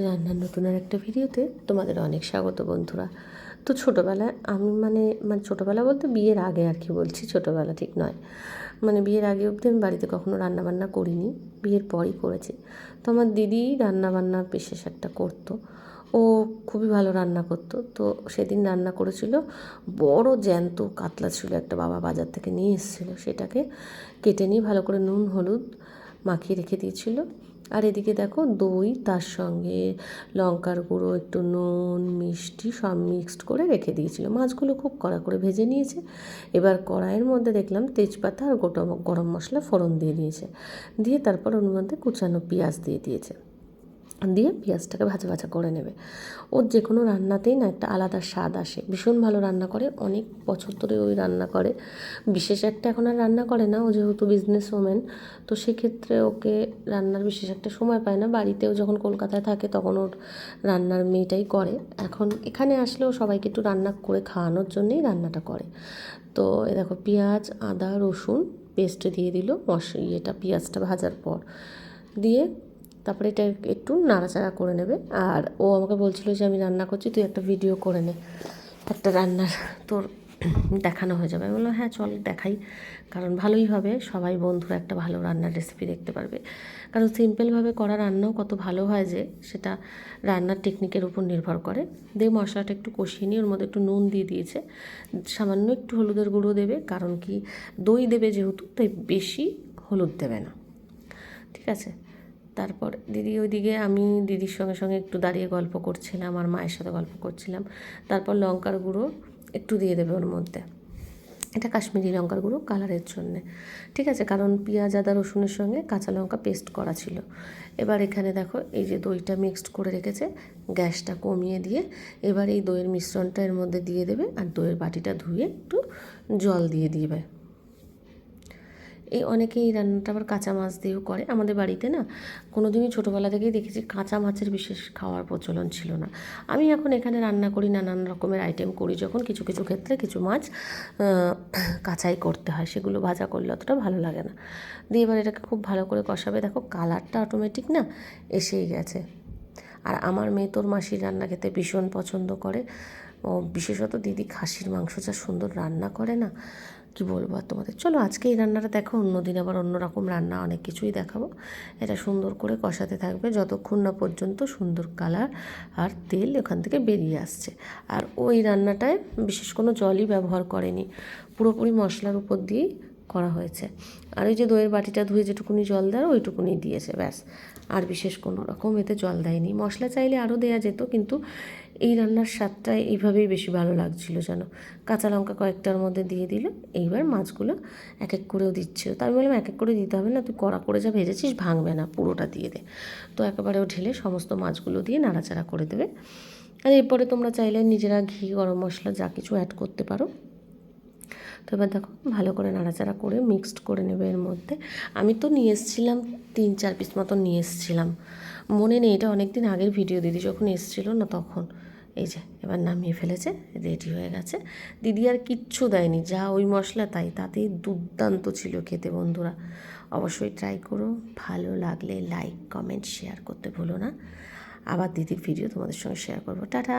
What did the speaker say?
রান্নার নতুন আর একটা ভিডিওতে তোমাদের অনেক স্বাগত বন্ধুরা। তো ছোটোবেলায় আমি মানে ছোটোবেলা বলতে বিয়ের আগে আর কি বলছি, ছোটোবেলা ঠিক নয়, মানে বিয়ের আগে অবধি আমি বাড়িতে কখনো রান্নাবান্না করিনি, বিয়ের পরই করেছি। তো আমার দিদি রান্নাবান্না বিশেষ একটা করতো, ও খুবই ভালো রান্না করতো। তো সেদিন রান্না করেছিল, বড় জ্যান্ত কাতলা ছিল একটা, বাবা বাজার থেকে নিয়ে এসেছিলো, সেটাকে কেটে নিয়ে ভালো করে নুন হলুদ মাখিয়ে রেখে দিয়েছিল। আর এদিকে দেখো দই, তার সঙ্গে লঙ্কার গুঁড়ো, একটু নুন, মিষ্টি সব মিক্সড করে রেখে দিয়েছিল। মাছগুলো খুব কড়া করে ভেজে নিয়েছে। এবার কড়াইয়ের মধ্যে দেখলাম তেজপাতা আর গোটা গরম মশলা ফোড়ন দিয়ে দিয়েছে, দিয়ে তারপর ওর মধ্যে কুচানো পেঁয়াজ দিয়ে দিয়েছে, দিয়ে পেঁয়াজটাকে ভাজা ভাজা করে নেবে। ওর যে কোনো রান্নাতেই না একটা আলাদা স্বাদ আসে, ভীষণ ভালো রান্না করে, অনেক বছর ধরে ওই রান্না করে। বিশেষ একটা এখন আর রান্না করে না, ও যেহেতু বিজনেস ওম্যান, তো সেক্ষেত্রে ওকে রান্নার বিশেষ একটা সময় পায় না। বাড়িতেও যখন কলকাতায় থাকে তখন ওর রান্নার মেয়েটাই করে। এখন এখানে আসলেও সবাইকে একটু রান্না করে খাওয়ানোর জন্যেই রান্নাটা করে। তো এ দেখো পেঁয়াজ, আদা, রসুন পেস্ট দিয়ে দিল পেঁয়াজটা ভাজার পর, দিয়ে তারপরে এটা একটু নাড়াচাড়া করে নেবে। আর ও আমাকে বলছিল যে আমি রান্না করছি, তুই একটা ভিডিও করে নে, একটা রান্নার তোর দেখানো হয়ে যাবে। আমি বললাম হ্যাঁ চল দেখাই, কারণ ভালোই হবে, সবাই বন্ধুরা একটা ভালো রান্নার রেসিপি দেখতে পারবে। কারণ সিম্পলভাবে করা রান্নাও কত ভালো হয় যে সেটা রান্নার টেকনিকের উপর নির্ভর করে। দিয়ে মশলাটা একটু কষিয়ে নিয়ে ওর মধ্যে একটু নুন দিয়ে দিয়েছে, সামান্য একটু হলুদের গুঁড়ো দেবে, কারণ কি দই দেবে যেহেতু, তাই বেশি হলুদ দেবে না, ঠিক আছে। তারপর দিদি ওইদিকে, আমি দিদির সঙ্গে সঙ্গে একটু দাঁড়িয়ে গল্প করছিলাম, আর মায়ের সাথে গল্প করছিলাম। তারপর লঙ্কার গুঁড়ো একটু দিয়ে দেবে ওর মধ্যে, এটা কাশ্মীরি লঙ্কার গুঁড়ো কালারের জন্যে, ঠিক আছে, কারণ পেঁয়াজ আদা রসুনের সঙ্গে কাঁচা লঙ্কা পেস্ট করা ছিল। এবার এখানে দেখো এই যে দইটা মিক্সড করে রেখেছে, গ্যাসটা কমিয়ে দিয়ে এবার এই দইয়ের মিশ্রণটা এর মধ্যে দিয়ে দেবে, আর দইয়ের বাটিটা ধুয়ে একটু জল দিয়ে দিবে। এই অনেকেই এই রান্নাটা আবার কাঁচা মাছ দিয়েও করে। আমাদের বাড়িতে না কোনো দিনই ছোটোবেলা থেকেই দেখেছি কাঁচা মাছের বিশেষ খাওয়ার প্রচলন ছিল না। আমি এখন এখানে রান্না করি, নানান রকমের আইটেম করি, যখন কিছু কিছু ক্ষেত্রে কিছু মাছ কাঁচাই করতে হয়, সেগুলো ভাজা করলে অতটা ভালো লাগে না। দিয়ে এবার এটাকে খুব ভালো করে কষাবে। দেখো কালারটা অটোমেটিক না এসেই গেছে। আর আমার মেয়ে তোর মাসির রান্না খেতে ভীষণ পছন্দ করে। ও বিশেষত দিদি খাসির মাংস যা সুন্দর রান্না করে না, কি বলবো আর তোমাদের। চলো আজকে এই রান্নাটা দেখো, অন্যদিন আবার অন্যরকম রান্না অনেক কিছুই দেখাবো। এটা সুন্দর করে কষাতে থাকবে যতক্ষণ না পর্যন্ত সুন্দর কালার আর তেল ওখান থেকে বেরিয়ে আসছে। আর ওই রান্নাটায় বিশেষ কোনো জলই ব্যবহার করেনি, পুরোপুরি মশলার উপর দিয়েই করা হয়েছে। আর ওই যে দইয়ের বাটিটা ধুয়ে যেটুকুনি জল দেয় ওইটুকুনি দিয়েছে, ব্যাস। আর বিশেষ কোনো রকম এতে জল দেয়নি। মশলা চাইলে আরও দেওয়া যেত, কিন্তু এই রান্নার স্বাদটা এইভাবেই বেশি ভালো লাগছিল যেন। কাঁচা লঙ্কা কয়েকটার মধ্যে দিয়ে দিল। এইবার মাছগুলো এক এক করেও দিচ্ছিল, তো আমি বললাম এক এক করে দিতে হবে না, তুই কড়া করে যা ভেজেছিস ভাঙবে না, পুরোটা দিয়ে দে। তো একেবারেও ঢেলে সমস্ত মাছগুলো দিয়ে নাড়াচাড়া করে দেবে। আর এরপরে তোমরা চাইলে নিজেরা ঘি, গরম মশলা যা কিছু অ্যাড করতে পারো। তো এবার দেখো ভালো করে নাড়াচাড়া করে মিক্সড করে নেবে এর মধ্যে। আমি তো নিয়ে এসেছিলাম 3-4 পিস মতন নিয়ে এসেছিলাম, মনে নেই, এটা অনেক দিন আগের ভিডিও, দিদি যখন এসেছিলো না তখন। এই যে এবার নামিয়ে ফেলেছে, রেডি হয়ে গেছে। দিদি আর কিচ্ছু দেয়নি, যা ওই মশলা তাই, তাতেই দুর্দান্ত ছিল খেতে বন্ধুরা। অবশ্যই ট্রাই করো, ভালো লাগলে লাইক কমেন্ট শেয়ার করতে ভুলো না। আবার দিদির ভিডিও তোমাদের সঙ্গে শেয়ার করবো। টাটা।